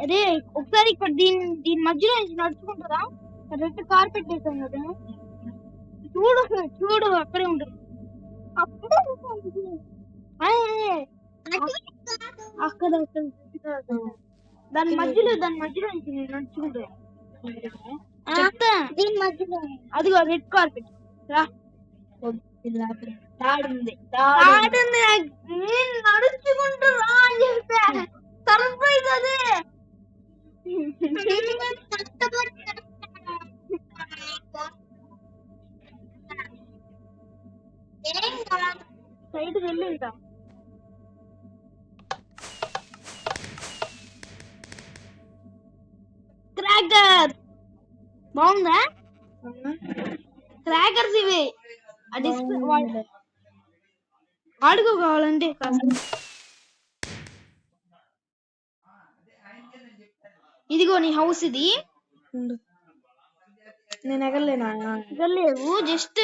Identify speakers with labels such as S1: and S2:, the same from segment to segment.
S1: అరే ఒకసారి ఇక్కడ దీని మధ్యలో నడుచుకుంటారా? రెడ్ కార్పెట్ వేసాం కదా, చూడు చూడు అక్కడే ఉంటుంది. అక్కడే అక్కడ దాని మధ్యలో నడుచుకుంటా దీని మధ్యలో అదిగో రెడ్ కార్పెట్ రా. నడుచుకుంటూ రా అని చెప్తే సర్ప్రైజ్ అదే. సైడ్ వెళ్ళి వెళ్తాం. క్రాకర్ బాగుందా? క్రాకర్స్ ఇవి వాడుకో కావాలంటే. ఇదిగో నీ హౌస్ ఇది.
S2: నేను
S1: ఎగరలేవు జస్ట్.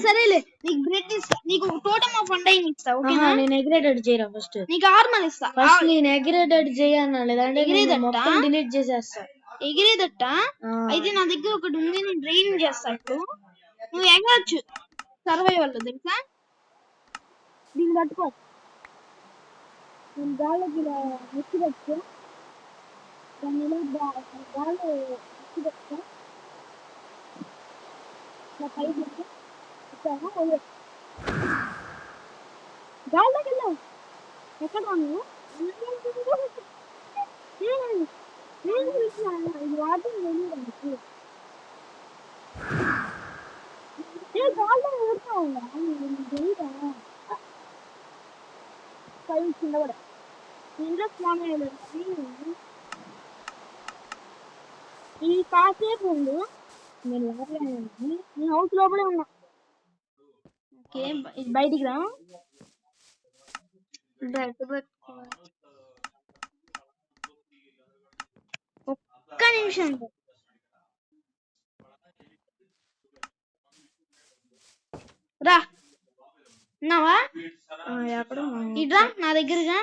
S1: సరేలే నీకు బ్రెడ్ ఇస్తా, నీకు టోటమ్ ఆఫ్ అండైన్ ఇస్తా. ఓకేనా?
S2: నేను ఎగ్రేటెడ్ చేయరా ఫస్ట్.
S1: నీకు ఆర్మల్ ఇస్తా.
S2: ఫస్ట్ నేను ఎగ్రేటెడ్ చేయను, లేదంటే మొత్తం డిలీట్ చేసేస్తా.
S1: ఎగిరేదట్ట అయితే నా దగ్గర ఒకటి ఉంది, నేను ట్రైనింగ్ చేస్తా. ఇప్పుడు నువ్వు ఎగరచ్చు సర్వైవల్ లో, తెలుసా? దీన్ని పట్టుకో, నేను గాలికి ఇలా ఎక్కిదచ్చు, దాన్ని ఇలా గాలి ఎక్కిదచ్చా పైకి గాల్లోకి వెళ్ళావు. ఎక్కడ నువ్వు? ఇది వాటర్ వెళ్ళడానికి గాల్లో ఎగురుతా ఉందా? తెలియదా? పై కింద కూడా ఇంట్లో స్నానం చేయలేదు. ఈ కాసేపు ఉండు, నేను లోపలే ఉన్నాను, నీ హౌస్ లోపలే ఉన్నా. ఓకే బయటికి రా. ఒక్క నిమిషం రా. ఉన్నావా? ఇట్రా నా దగ్గరగా.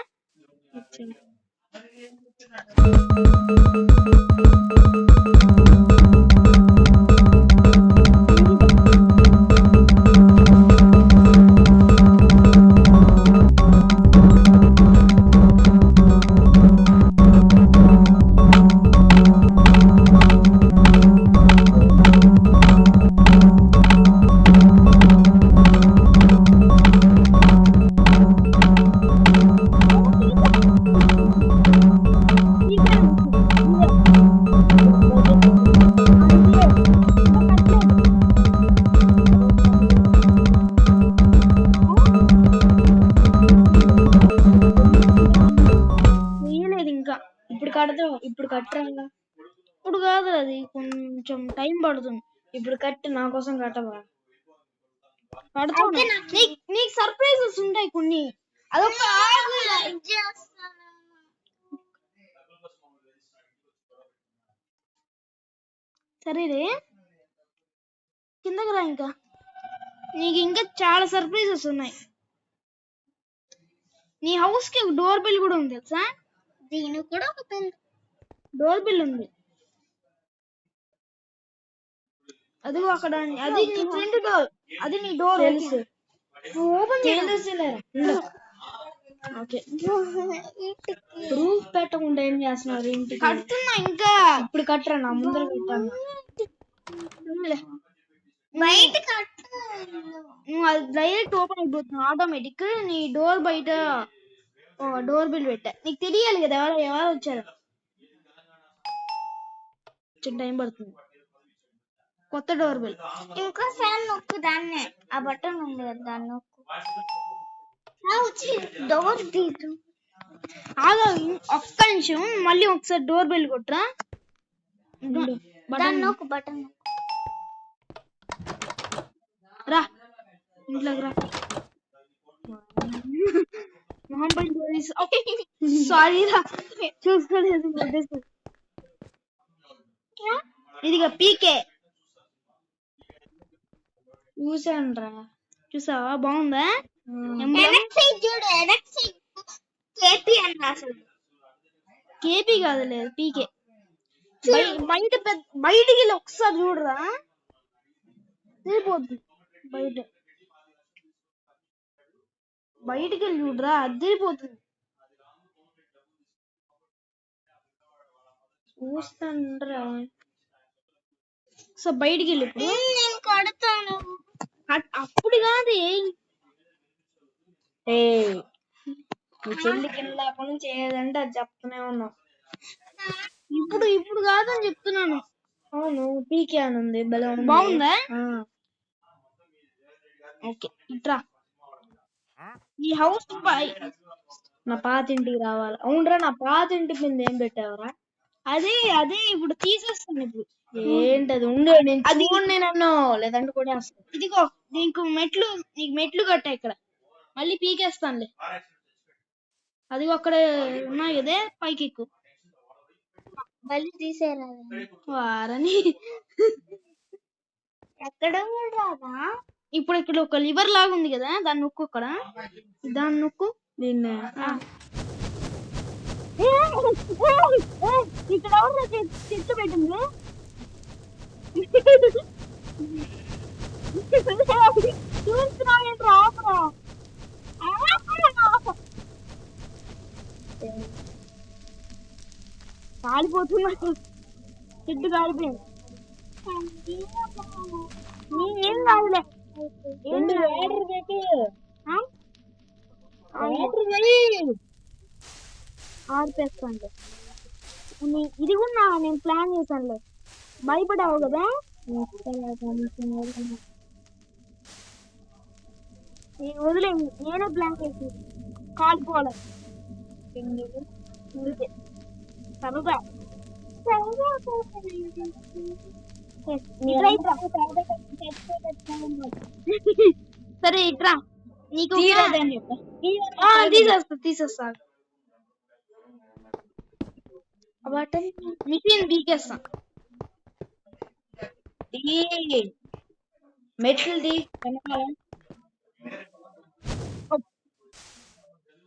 S2: ఇప్పుడు కట్టరా?
S1: ఇప్పుడు కాదు, అది కొంచెం టైం పడుతుంది.
S2: ఇప్పుడు కట్టి నా కోసం కట్టవా?
S1: కడుతున్నా. నీకు సర్ప్రైజెస్ ఉంటాయి కొన్ని. అదొక సరేలే, కిందకి రా. నీకు ఇంకా చాలా సర్ప్రైజెస్ ఉన్నాయి. నీ హౌస్ కి డోర్ బెల్ కూడా ఉంది, తెలుసా? దీనికి కూడా ఒక డోర్ బెల్ ఉంది. అది అక్కడ, అది నీ ఫ్రంట్ డోర్, అది నీ డోర్.
S2: తెలుసు,
S1: ఓపెన్
S2: ప్రూఫ్ పెట్టకుండా ఏం చేస్తున్నారు? ఇంటికి
S1: కడుతున్నా ఇంకా.
S2: ఇప్పుడు కట్టరా? నా ముందర పెట్టాను.
S1: బయట నువ్వు అది డైరెక్ట్ ఓపెన్ అయిపోతున్నావు ఆటోమేటిక్. నీ డోర్ బయట డోర్ బిల్ పెట్టా. నీకు తెలియాలి కదా ఎవరు వచ్చారు. టైం పడుతుంది. కొత్త డోర్ బిల్. ఇంకోసారి నొక్కు దాన్ని, ఆ బటన్ ఉంది కదా, దాన్ని నొక్కు. డోర్ తీసు. ఒక్క నిమిషం, మళ్ళీ ఒకసారి డోర్ బెల్ కొట్టరా. బటన్ నొక్కు, బటన్ రా, ఇంట్లోకి రా. మొహం పైన సారీ రా, చూసుకోలేదు. ఇదిగా పీకే
S2: చూసాను రా.
S1: చూసావా? బాగుందా? కేపీ కాదులే పీకే. బయటికి వెళ్ళి ఒకసారి చూడరా అదిరిపోద్ది. బయటికి వెళ్ళి చూడరా అదిరిపోతుంది.
S2: చూస్తాండ్రా
S1: సో బయటికి వెళ్ళి ఇప్పుడు నేను కడతాను. అప్పుడు కాదు
S2: మీ చెల్లికి లేకుండా చేయదంటే అది చెప్తూనే ఉన్నావు.
S1: ఇప్పుడు కాదని చెప్తున్నాను.
S2: అవును పీకే అని ఉంది.
S1: బాగుందా? ఓకే ఇట్రా. ఈ హౌస్
S2: నా పాతింటికి రావాలి. అవునరా నా పాతింటి మీద ఏం పెట్టావరా?
S1: అదే ఇప్పుడు తీసేస్తాను. ఇప్పుడు
S2: ఏంటది? ఉండు నేను చూడండి నన్ను, లేదంటే కూడా
S1: ఇదిగో నీకు మెట్లు కట్టా ఇక్కడ, మళ్ళీ పీకేస్తానులే. అదిగో అక్కడ ఉన్నాయి కదే, పైకి ఎక్కువ మళ్ళీ తీసేరా వారని. ఎక్కడ రాదా? ఇప్పుడు ఇక్కడ ఒక లివర్ లాగా ఉంది కదా, దాన్ని నొక్కు. అక్కడ దాన్ని నొక్కు.
S2: దీన్ని
S1: ఇక్కడ ఎవరు చెట్టు పెట్టింది? చూస్తున్నావు ఆపరా? కాలిపోతున్నా, చెట్టు కాలిపోయింది. ఏం కాదులే,
S2: వాటర్ పెట్టు.
S1: ఆడిపేస్తాను. ఇది కూడా నేను ప్లాన్ చేశానులే. భయపడావు కదా? వదిలే, నేనే ప్లాన్ చేసి కాలిపోవాలి. సరదా సరే ఇట్రా. నీకు తీసేస్తా. మిషన్ పీకేస్తా.
S2: మెట్లది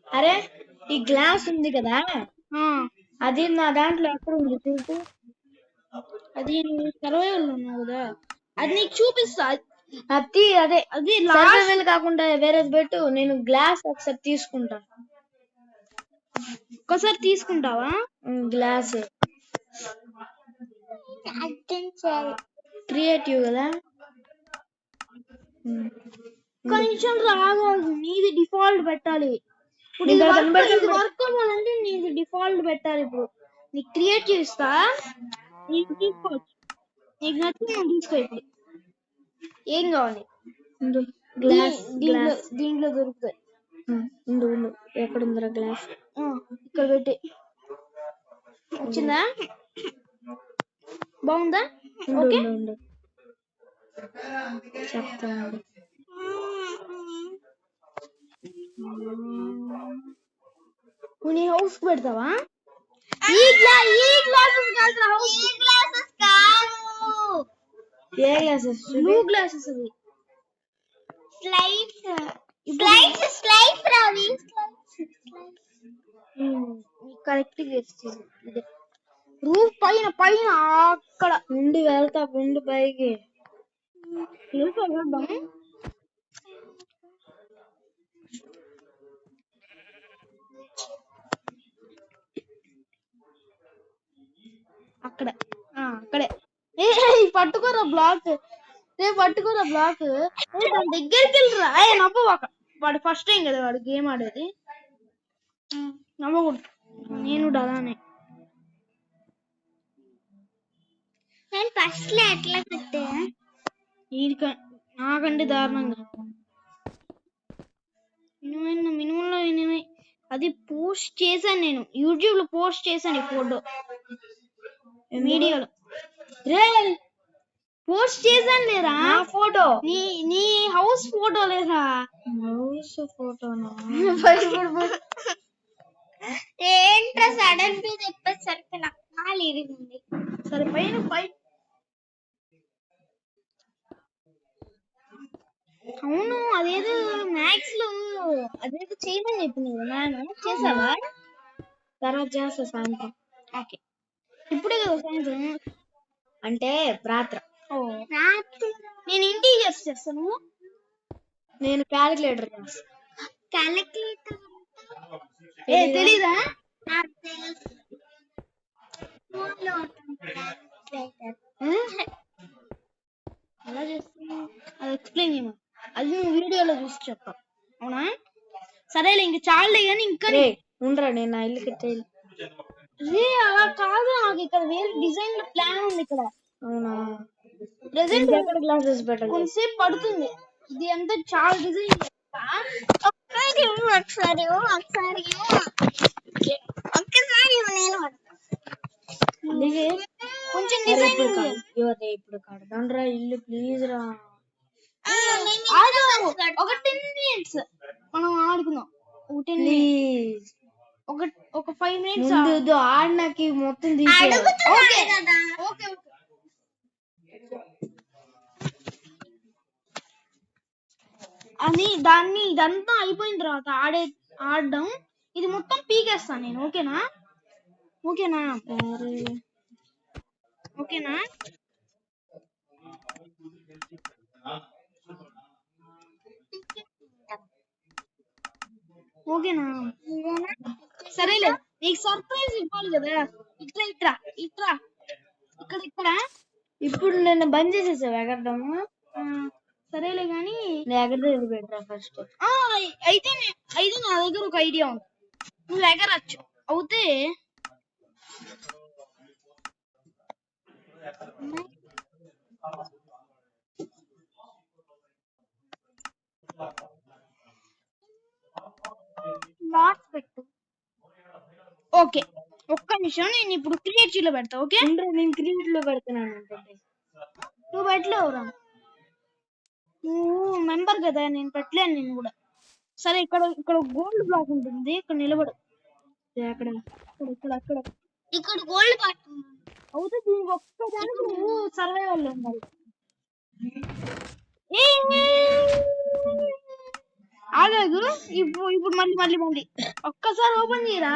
S2: అరే ఈ గ్లాస్ ఉంది కదా, అది నా దాంట్లో ఎక్కడ ఉంది చూపు.
S1: అది సర్వైవల్ ఉన్నావు కదా, అది నీకు చూపిస్తా.
S2: అదే సర్వైవల్ కాకుండా వేరేది పెట్టు. నేను గ్లాస్ ఒకసారి తీసుకుంటా.
S1: ఒకసారి తీసుకుంటావా?
S2: గ్లాస్ క్రియేటివ్ కదా.
S1: కొంచెం రావాలి. నీది డిఫాల్ట్ పెట్టాలి. ఇప్పుడు వర్క్ అవ్వాలంటే నీది డిఫాల్ట్ పెట్టాలి. ఇప్పుడు నీకు క్రియేటివ్ ఇస్తా, నీకు తీసుకోవచ్చు. నీకు నచ్చింది నువ్వు తీసుకో. ఇప్పుడు ఏం కావాలి? దీంట్లో దొరుకుతాయి.
S2: ఎక్కడుందిరా గ్లాస్?
S1: ఇక్కడ పెట్టి. వచ్చిందా? బాగుందా?
S2: చెప్తాను.
S1: నీ హౌస్ పెడతావా? ఈ గ్లాసెస్ కాదు.
S2: ఏ గ్లాసెస్?
S1: Blue glasses. అవి స్లైడ్స్ రావి. కరెక్ట్ రూఫ్ పైన అక్కడ
S2: ఉండి వెళ్తా. ఉండి పైకి
S1: అక్కడే పట్టుకోరా బ్లాక్. పట్టుకోరా బ్లాక్. దాని దగ్గరికి వెళ్ళరా. నవ్వక, వాడు ఫస్ట్ టైం కదా వాడు గేమ్ ఆడేది. నవ్వకూడదు. నేను అలానే ఫస్ట్ లో ఎట్లా పెట్టా? నాకంటే దారుణంగా మినిమంలో అది పోస్ట్ చేశాను. నేను యూట్యూబ్ లో పోస్ట్ చేశాను. ఈ ఫోటో మీడియాలో పోస్ట్ చేశాను లేరా?
S2: ఫోటో
S1: నీ హౌస్ ఫోటో లేరా?
S2: హౌస్ ఫోటోనా?
S1: ఏంట్రా సడన్ గా చెప్పేసరికి నాకు కాలు ఇరిగింది. సరే పైన అవును, అదేదో మ్యాథ్స్ లో అదేదో చేయమని చెప్పింది కదా మ్యామ్. చేసావా?
S2: తర్వాత చేస్తా సాయంత్రం.
S1: ఓకే ఇప్పుడే కదా సైన్స్
S2: అంటే రాత్ర.
S1: నేను ఇంటీజర్స్ చేస్తాను,
S2: నేను క్యాలిక్యులేటర్ చేస్తాను.
S1: క్యాలిక్యులేటర్ తెలీదా? ఎలా చేస్తున్నావు అది ఎక్స్ప్లెయిన్ చేయమా, అది నువ్వు వీడియోలో చూసి చెప్తావు అవునా? సరేలే ఇంక చాలులే కానీ ఇంకా
S2: ఉండరా నేను నా ఇల్లు కట్టేయాలి.
S1: అలా కాదు, నాకు ఇక్కడ వేరే డిజైన్ ప్లాన్ ఉంది ఇక్కడ.
S2: అవునా?
S1: ప్రెసెంట్
S2: ఎక్కడ గ్లాసెస్ పెట్టాలి?
S1: కొంతసేపు పడుతుంది, ఇది అంతా చాలా డిజైన్. ఒకసారి కొంచెం డిజైన్
S2: ఇప్పుడు కడదాండ్రా ఇల్లు ప్లీజ్ రా.
S1: ఒక 10 minutes మనం ఆడుకుందాం.
S2: ప్లీజ్
S1: ఒక 5 minutes
S2: ఆడినాకి మొత్తం
S1: అని దాన్ని ఇదంతా అయిపోయిన తర్వాత ఆడడం ఇది మొత్తం పీకేస్తాను నేను. ఓకేనా? ఓకేనా? ఓకేనా? ఓకేనా? సరేలే నీకు సర్ప్రైజ్ ఇవ్వాలి కదా. ఇట్రా ఇట్రా ఇట్రా ఇక్కడ
S2: ఇప్పుడు నేను బంద్ చేసేసావు ఎగరడం.
S1: సరేలే గాని
S2: ఎగరదు పెట్టరా ఫస్ట్.
S1: అయితే నా దగ్గర ఒక ఐడియా ఉంది, నువ్వు ఎగరచ్చు. అవుతే పెట్టు. ఓకే ఒక్క నిమిషం, నేను ఇప్పుడు క్రియేటివ్ లో పెడతా. ఓకే
S2: నేను క్రియేటివ్ లో పెడుతున్నాను.
S1: నువ్వు పెట్టలేవురా, నువ్వు మెంబర్ కదా, నేను పెట్టలేను నేను కూడా. సరే ఇక్కడ గోల్డ్ బ్లాక్ ఉంటుంది, ఇక్కడ నిలబడు. ఇక్కడ గోల్డ్ బ్లాక్ అవుతే దీనికి ఒక్కదానికి నువ్వు సర్వైవల్ లో ఉండాలి. ఆగదు ఇప్పుడు మళ్ళీ ఒక్కసారి ఓపెన్ చేయరా,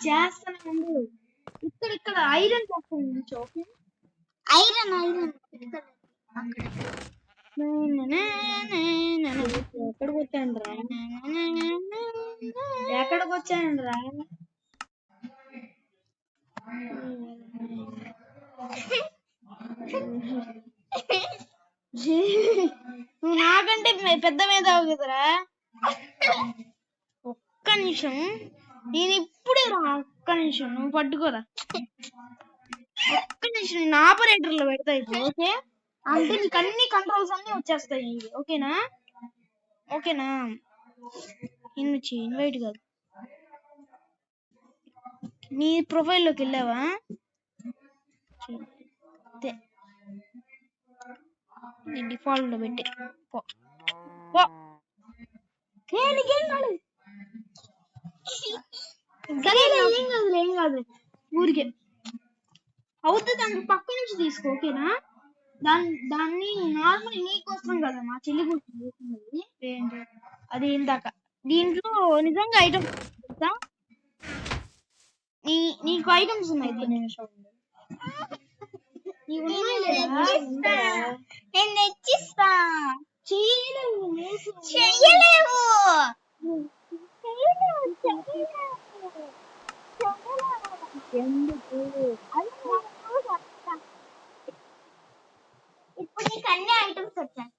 S2: చేస్తాను.
S1: ఇక్కడ ఐరన్ చేస్తాను. ఓకే ఐరన్
S2: ఎక్కడికి వచ్చాను రా?
S1: నువ్వు నాకంటే పెద్ద మేధావు కదరా. ఒక్క నిమిషం నేను ఇప్పుడే రా, ఒక్క నిమిషం నువ్వు పట్టుకోరా. ఒక్క నిమిషం నేను ఆపరేటర్ లో పెడతా ఇప్పుడు. ఓకే అంటే నీకు అన్ని కంట్రోల్స్ అన్ని వచ్చేస్తాయి. ఓకేనా? ఇన్వైట్ కాదు, నీ ప్రొఫైల్లోకి వెళ్ళావా? డిఫాల్ట్ లో పెట్టి ఏం కాదు ఊరికే అవుతే దానికి పక్క నుంచి తీసుకో. ఓకేనా? దాన్ని నార్మల్ నీకోసం కదా, మా చెల్లి కోసం చేస్తున్నది. అది ఇందాక దీంట్లో నిజంగా ఐటమ్స్ నీకు ఐటమ్స్ ఉన్నాయి. నేను తెచ్చిస్తా. చెయ్యలేవు. ఇప్పుడు నీకు అన్ని ఐటమ్స్ వచ్చేస్తాయి.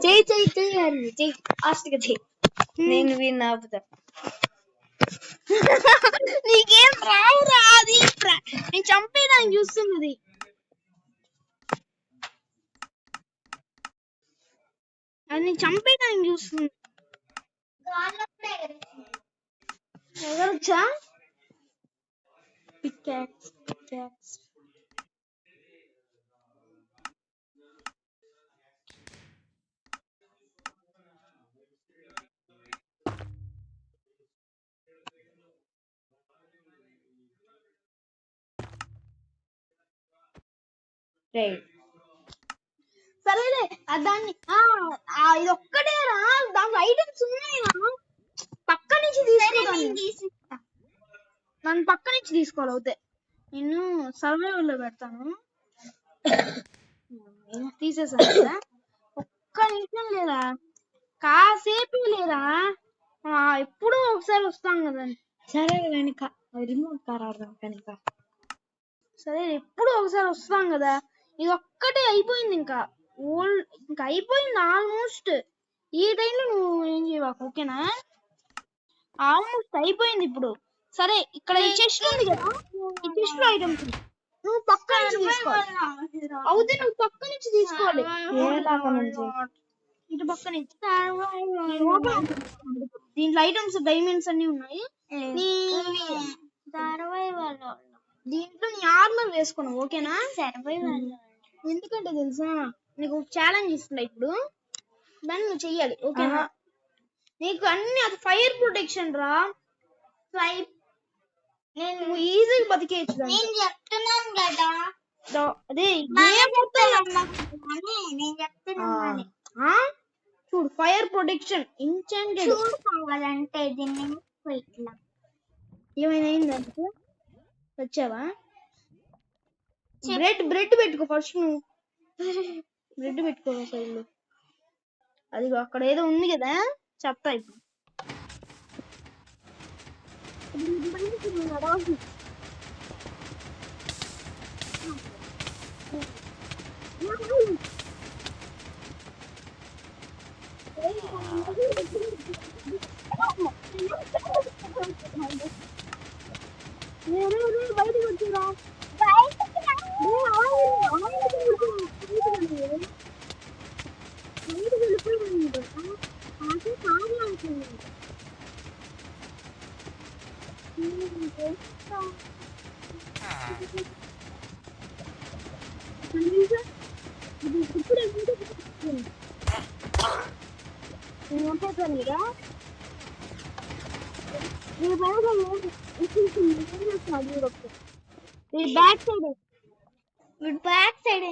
S2: చెయ్యి ఫాస్ట్గా చెయ్యి, నేను వీడిని ఆపుతా.
S1: నీకేం రావురా, అది నేను చంపేదాన్ని చూస్తున్నది. అది నేను చంపేదాన్ని చూస్తుంది. ఎగరొచ్చా?
S2: పికాక్స్
S1: సరేలే దాన్ని ఇది ఒక్కటే రా, దాంట్లో ఐటమ్స్ ఉన్నాయి. తీసుకోవాలి అవుతే నేను సర్వైవల్ లో పెడతాను. తీసేసాను కదా, ఒక్క నిమిషం లేదా, కాసేపు లేదా, ఎప్పుడూ ఒకసారి వస్తాం కదా.
S2: సరే కనుక రిమోట్ కార్ ఆడదాం కనుక.
S1: సరే ఎప్పుడు ఒకసారి వస్తాం కదా, ఇది ఒక్కటే అయిపోయింది, ఇంకా అయిపోయింది ఆల్మోస్ట్. ఈ టైంలో నువ్వు ఏం చేయవాకు, ఓకేనా? ఆల్మోస్ట్ అయిపోయింది ఇప్పుడు. సరే ఇక్కడ ఈ చెస్ట్ ఉంది కదా, ఈ చెస్ట్ లో ఐటమ్స్ నువ్వు పక్క నుంచి తీసుకోవాలి. అవుతే నువ్వు పక్క నుంచి తీసుకోవాలి, ఇటు పక్క నుంచి. దీంట్లో ఐటమ్స్ డైమండ్స్ అన్ని ఉన్నాయి. దీంట్లో నీ ఆర్మర్ వేసుకున్నావు, ఓకేనా? ఎందుకంటే తెలుసా, నీకు ఛాలెంజ్ ఇస్తున్నా ఇప్పుడు, దాన్ని నువ్వు చెయ్యాలి, ఓకేనా? నీకు అన్ని అది ఫైర్ ప్రొటెక్షన్ రా, నువ్వు ఈజీగా బతికేయచ్చు. నేను చెప్తున్నాను కదా, అదే చూడు, ఫైర్ ప్రొటెక్షన్ ఇన్చాంటెడ్ కావాలంటే దీన్ని ఏమైనా అయిందంటే వచ్చావా? బ్రెడ్ పెట్టుకో ఫస్ట్, నువ్వు బ్రెడ్ పెట్టుకో సైడ్లో. అది అక్కడ ఏదో ఉంది కదా, చెప్తా ఇప్పుడు. బయటకు వచ్చిరా, బ్యాక్ సైడ్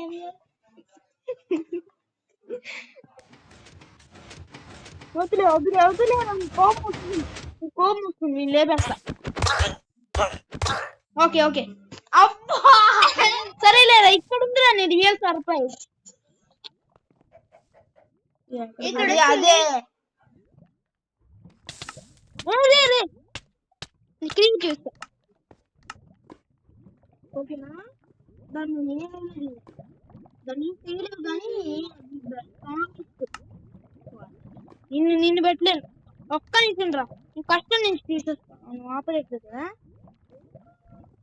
S1: వదిలే కోపం వస్తుంది, నేను లేపేస్తా. ఓకే ఓకే, అబ్బా సరే లేదా, ఇక్కడ ఉందిరా నీ రియల్ సర్ప్రైజ్. అదే స్క్రీన్ చూస్తా, ఓకేనా? దాన్ని చేయలేదు కానీ నిన్ను పెట్టలేను. ఒక్క నిమిషం రా, నువ్వు కష్టం నుంచి తీసేస్తాను, నువ్వు ఆపరేట్ కదా.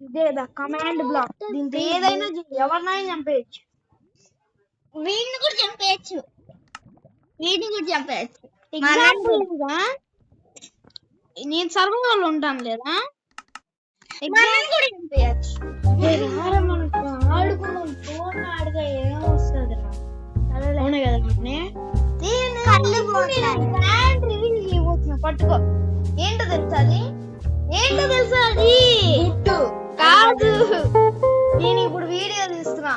S1: ఇదే కదా కమాండ్ బ్లాక్, దీంతో ఏదైనా ఎవరినైనా చంపేయచ్చు. వీడిని కూడా చంపేయచ్చు. నేను సర్వైవల్ ఉంటాను లేదా, చంపేయచ్చు.
S2: ఆడుకున్నాం, ఫోన్ ఆడుగా ఏమొస్తుంది రా. అవునా కదా,
S1: పట్టుకో. ఏంటో తెలుసా అది, కాదు, నేను ఇప్పుడు వీడియో తీస్తున్నా.